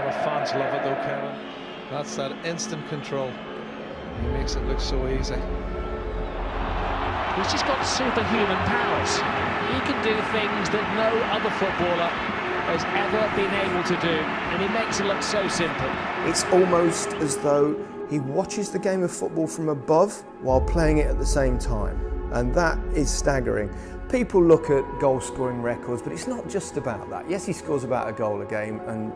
our fans love it though, Kevin. That's that instant control. He makes it look so easy. He's just got superhuman powers. He can do things that no other footballer has ever been able to do, and he makes it look so simple. It's almost as though he watches the game of football from above while playing it at the same time, and that is staggering. People look at goal-scoring records, but it's not just about that. Yes, he scores about a goal a game, and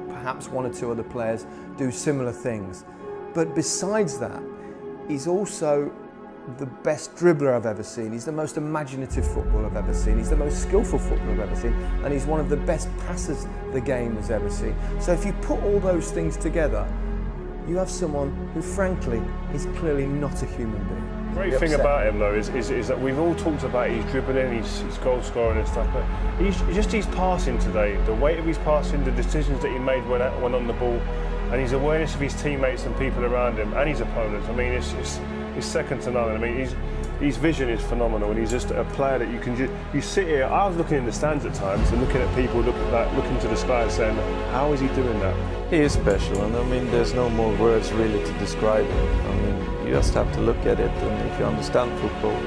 perhaps one or two other players do similar things. But besides that, he's also the best dribbler I've ever seen. He's the most imaginative footballer I've ever seen. He's the most skillful footballer I've ever seen, and he's one of the best passers the game has ever seen. So if you put all those things together, you have someone who, frankly, is clearly not a human being. The great thing about him, though, is that we've all talked about his dribbling, his goal scoring and stuff, but his passing today, the weight of his passing, the decisions that he made when on the ball, and his awareness of his teammates and people around him and his opponents. I mean, it's second to none. I mean, his vision is phenomenal, and he's just a player that you sit here. I was looking in the stands at times and looking at people looking to the sky and saying, how is he doing that? He is special, and I mean, there's no more words really to describe him. I mean, you just have to look at it, and if you understand football,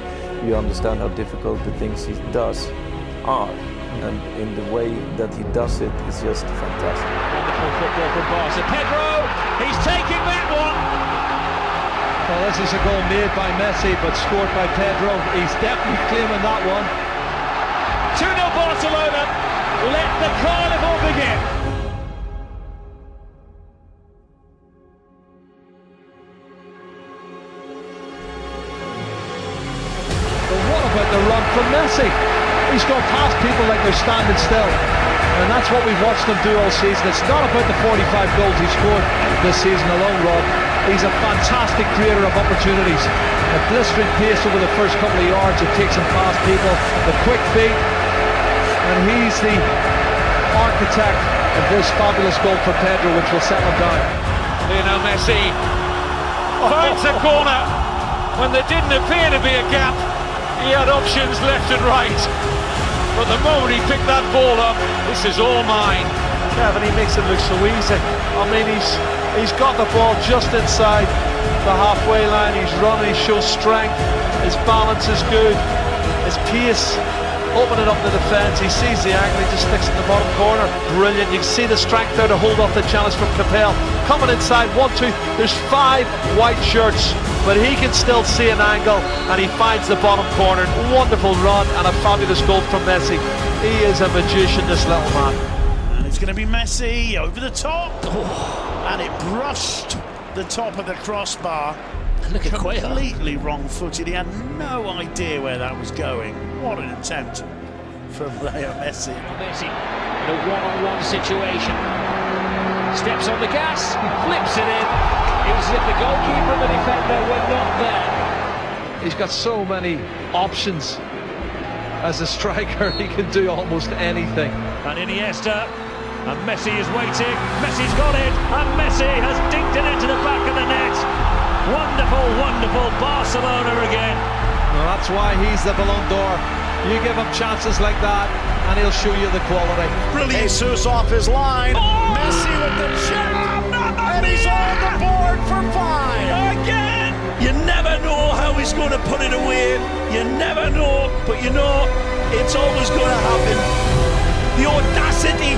you understand how difficult the things he does are, and in the way that he does it is just fantastic. Wonderful football from Barca. Pedro, he's taking that one. Well, this is a goal made by Messi, but scored by Pedro. He's definitely claiming that one. 2-0 Barcelona. Let the carnival begin. But what about the run from Messi? He's gone past people like they're standing still. And that's what we've watched him do all season. It's not about the 45 goals he scored this season alone, Rob. He's a fantastic creator of opportunities. A blistering pace over the first couple of yards, it takes him past people. The quick feet. And he's the architect of this fabulous goal for Pedro, which will settle him down. Lionel Messi finds a corner when there didn't appear to be a gap. He had options left and right, but the moment he picked that ball up, this is all mine. Kevin, he makes it look so easy. I mean, he's got the ball just inside the halfway line. He's running, he shows strength. His balance is good. His pace, opening up the defence. He sees the angle, he just sticks in the bottom corner. Brilliant. You can see the strength there to hold off the challenge from Capel. Coming inside, 1-2. There's 5 white shirts, but he can still see an angle, and he finds the bottom corner. Wonderful run and a fabulous goal from Messi. He is a magician, this little man. And it's going to be Messi over the top. And it brushed the top of the crossbar. Look at Cuellar. Completely wrong-footed. He had no idea where that was going. What an attempt from Leo Messi. Messi in a one-on-one situation. Steps on the gas, flips it in. It was as if the goalkeeper and the defender were not there. He's got so many options. As a striker, he can do almost anything. And Iniesta, and Messi is waiting. Messi's got it, and Messi has dinked it into the back of the net. Wonderful, wonderful Barcelona again. Well, that's why he's the Ballon d'Or. You give him chances like that, and he'll show you the quality. Brilliant. Jesus off his line. Oh! Messi with the chip. And he's on the board for 5. Again! You never know how he's going to put it away. You never know. But you know, it's always going to happen. The audacity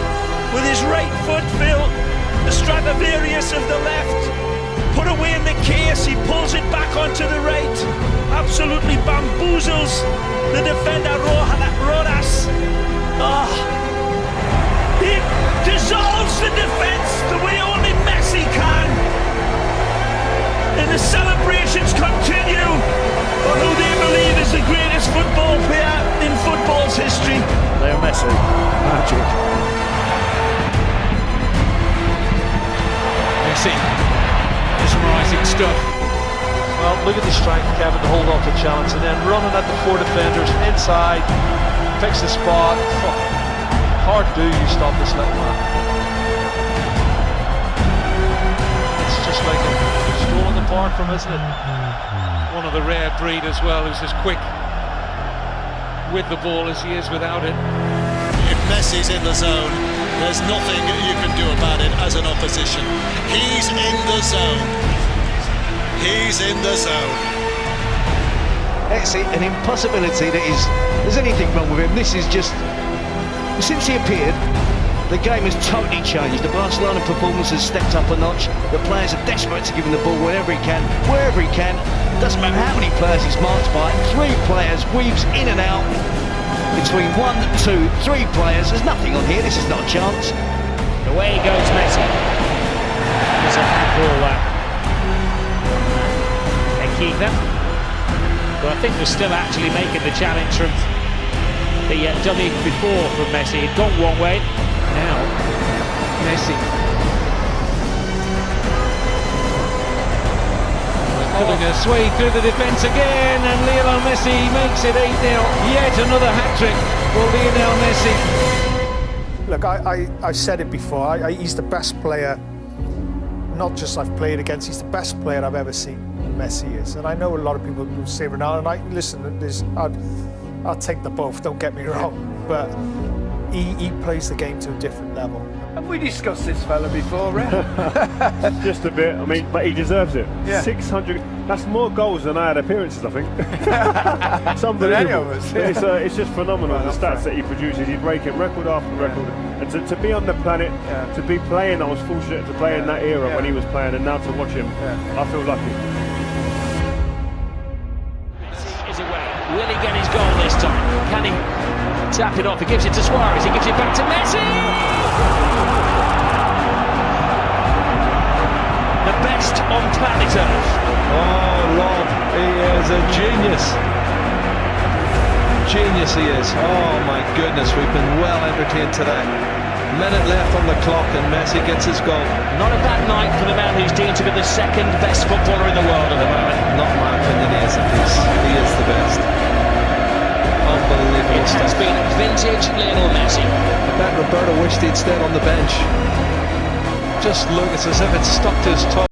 with his right foot, Phil. The Stradivarius of the left. Put away in the case. He pulls it back onto the right. Absolutely bamboozles the defender Rodas. He dissolves the defence the way only Messi can. And the celebrations continue for who they believe is the greatest football player in football's history. Leo Messi, magic. Messi, mesmerising stuff. Well, look at the strength, Kevin, to hold off the challenge, and then running at the 4 defenders inside, fix the spot. Hard do you stop this little man. It's just like a stroll in the park from, isn't it? One of the rare breed as well, who's as quick with the ball as he is without it. If Messi's in the zone, There's nothing you can do about it as an opposition. He's in the zone. He's in the zone. It's an impossibility that there's anything wrong with him. This is just, since he appeared, the game has totally changed. The Barcelona performance has stepped up a notch. The players are desperate to give him the ball wherever he can. Doesn't matter how many players he's marked by. 3 players, weaves in and out. Between 1, 2, 3 players. There's nothing on here. This is not a chance. Away goes Messi. There's a handball that. They keep them. But I think we're still actually making the challenge from the dummy before from Messi. He'd gone one way. Now, Messi. Pulling a sway through the defence again, and Lionel Messi makes it 8-0. Yet another hat-trick for Lionel Messi. Look, I said it before, he's the best player, not just I've played against, he's the best player I've ever seen, Messi is. And I know a lot of people will say Ronaldo, and listen, I'll take the both, don't get me wrong, but he plays the game to a different level. Have we discussed this fella before, Red? Just a bit. I mean, but he deserves it. Yeah. 600. That's more goals than I had appearances, I think. It's unbelievable. Us, yeah. It's just phenomenal, the stats that he produces. He's breaking record after record. And to be on the planet, to be playing, I was fortunate to play in that era when he was playing, and now to watch him, I feel lucky. Is away. Will he get his goal this time? Can he tap it off? He gives it to Suarez. He gives it back to Messi. The best on planet Earth. Oh Lord, he is a genius. Genius he is. Oh my goodness, we've been well entertained today. Minute left on the clock and Messi gets his goal. Not a bad night for the man who's deemed to be the second best footballer in the world at the moment. Not my opinion, he isn't. He is the best. Unbelievable It has been vintage Lionel Messi. I bet Roberto wished he'd stayed on the bench. Just look, it's as if it's stuck to his toe.